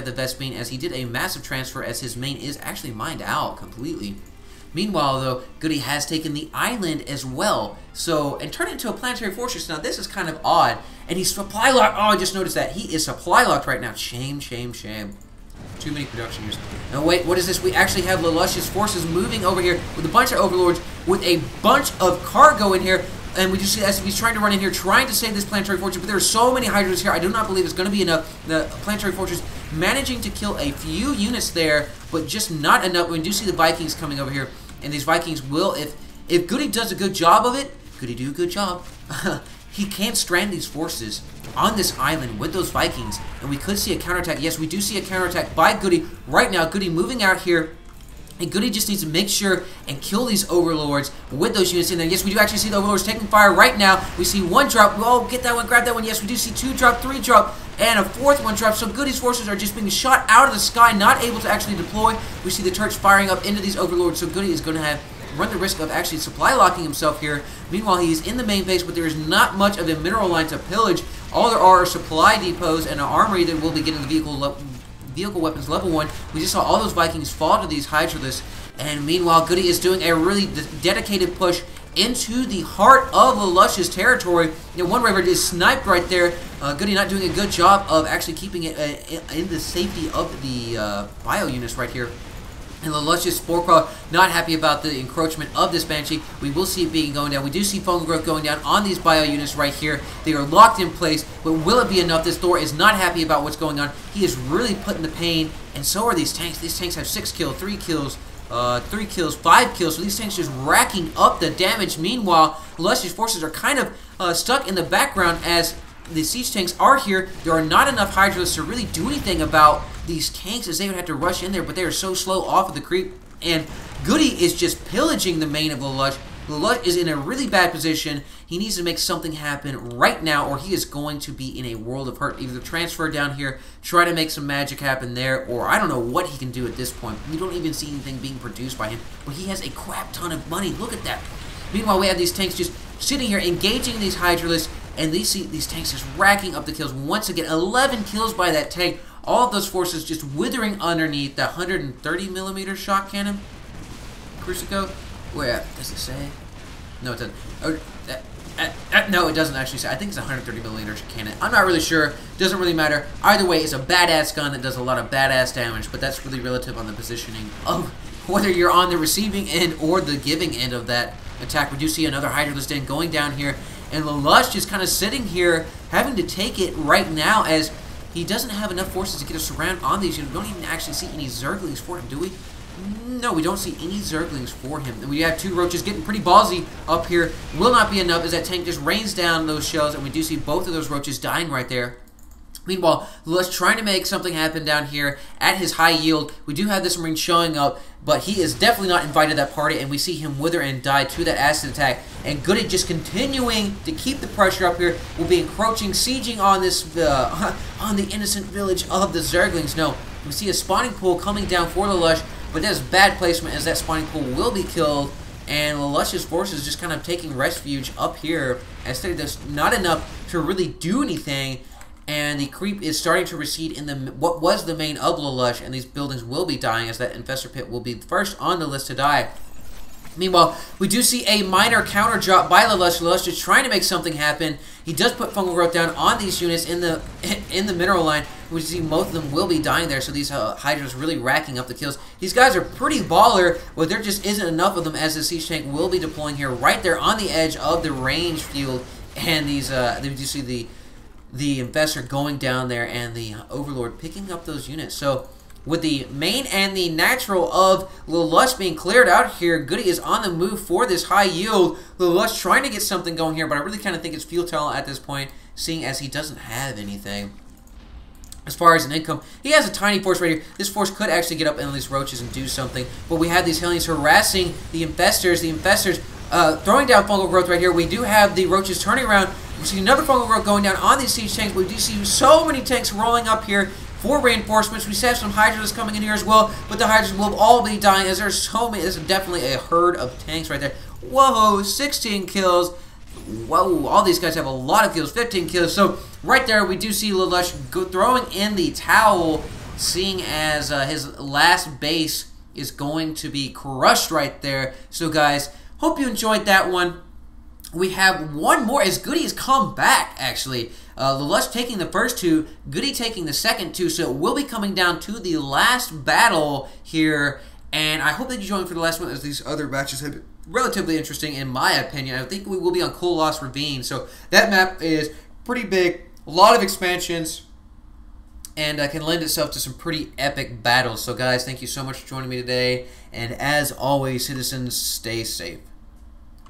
the Vespine, as he did a massive transfer, as his main is actually mined out completely. Meanwhile, though, GoOdy has taken the island as well, so, and turned it into a planetary fortress. Now, this is kind of odd, and he's supply locked. Oh, I just noticed that. He is supply locked right now. Shame, shame, shame. Too many production years. No, wait, what is this? We actually have Lalush's forces moving over here with a bunch of overlords, with a bunch of cargo in here, and we just see SCV's trying to run in here, trying to save this planetary fortress, but there are so many hydras here, I do not believe it's going to be enough. The planetary fortress managing to kill a few units there, but just not enough. We do see the Vikings coming over here, and these Vikings will, if GoOdy does a good job of it, GoOdy do a good job, he can't strand these forces on this island with those Vikings, and we could see a counterattack. Yes, we do see a counterattack by GoOdy right now. GoOdy moving out here, and GoOdy just needs to make sure and kill these overlords with those units in there. Yes, we do actually see the overlords taking fire right now. We see one drop. Oh, get that one, grab that one. Yes, we do see two drop, three drop, and a fourth one drop. So GoOdy's forces are just being shot out of the sky, not able to actually deploy. We see the turrets firing up into these overlords, so GoOdy is going to run the risk of actually supply locking himself here. Meanwhile, he's in the main base, but there is not much of a mineral line to pillage. All there are supply depots and an armory that will be getting the vehicle weapons level 1. We just saw all those Vikings fall to these hydralisks, and meanwhile, GoOdy is doing a really dedicated push into the heart of Lalush's territory. You know, one river is sniped right there. GoOdy not doing a good job of actually keeping it in the safety of the bio units right here. And Lalush's Spore Crawler not happy about the encroachment of this Banshee. We will see it being going down. We do see fungal growth going down on these bio units right here. They are locked in place, but will it be enough? This Thor is not happy about what's going on. He is really putting the pain, and so are these tanks. These tanks have 6 kills, 3 kills, 3 kills, 5 kills. So these tanks just racking up the damage. Meanwhile, Lalush's forces are kind of stuck in the background as the siege tanks are here. There are not enough hydralisks to really do anything about these tanks, as they would have to rush in there, but they are so slow off of the creep, and GoOdy is just pillaging the main of Lalush. Lalush is in a really bad position. He needs to make something happen right now, or he is going to be in a world of hurt. Either transfer down here, try to make some magic happen there, or I don't know what he can do at this point. We don't even see anything being produced by him, but he has a crap ton of money. Look at that. Meanwhile, we have these tanks just sitting here engaging these hydralisks, and these tanks just racking up the kills. Once again, 11 kills by that tank. All of those forces just withering underneath the 130mm shock cannon. Crucico? Where does it say? No, it doesn't. Oh, no, it doesn't actually say. I think it's a 130mm cannon. I'm not really sure. Doesn't really matter. Either way, it's a badass gun that does a lot of badass damage, but that's really relative on the positioning of whether you're on the receiving end or the giving end of that attack. We do see another Hydralisk Den going down here, and Lalush just kind of sitting here, having to take it right now, as he doesn't have enough forces to get a surround on these units. We don't even actually see any Zerglings for him, do we? No, we don't see any Zerglings for him. And we have 2 roaches getting pretty ballsy up here. Will not be enough as that tank just rains down those shells, and we do see both of those roaches dying right there. Meanwhile, Lalush trying to make something happen down here at his high yield. We do have this Marine showing up, but he is definitely not invited to that party, and we see him wither and die to that acid attack. And GoOdy just continuing to keep the pressure up here. Will be encroaching, sieging on this on the innocent village of the Zerglings. No, we see a spawning pool coming down for Lalush, but that is bad placement, as that spawning pool will be killed. And Lalush's forces just kind of taking refuge up here, as there's not enough to really do anything. And the creep is starting to recede in what was the main of Lalush, and these buildings will be dying, as that infestor pit will be first on the list to die. Meanwhile, we do see a minor counter drop by Lalush. Lalush is trying to make something happen. He does put fungal growth down on these units in the mineral line. We see most of them will be dying there, so these Hydras really racking up the kills. These guys are pretty baller, but there just isn't enough of them, as the siege tank will be deploying here right there on the edge of the range field. And these, you see the investor going down there, and the overlord picking up those units. So with the main and the natural of Lalush being cleared out here, GoOdy is on the move for this high yield. Lalush trying to get something going here, but I really kind of think it's futile at this point, seeing as he doesn't have anything. As far as an income, he has a tiny force right here. This force could actually get up in these roaches and do something, but we have these Hellions harassing the infestors. The infestors throwing down fungal growth right here. We do have the roaches turning around. We see another fungal growth going down on these siege tanks. We do see so many tanks rolling up here for reinforcements. We have some Hydras coming in here as well, but the Hydras will all be dying, as there's so many. There's definitely a herd of tanks right there. Whoa, 16 kills. Whoa, all these guys have a lot of kills, 15 kills. So right there, we do see Lalush throwing in the towel seeing as his last base is going to be crushed right there. So guys, hope you enjoyed that one. We have one more as GoOdy has come back, actually. Lalush taking the first two, GoOdy taking the second two, so it will be coming down to the last battle here. And I hope that you join for the last one, as these other matches have been relatively interesting, in my opinion. I think we will be on Koloss Ravine, so that map is pretty big, a lot of expansions, and can lend itself to some pretty epic battles. So guys, thank you so much for joining me today, and as always, citizens, stay safe.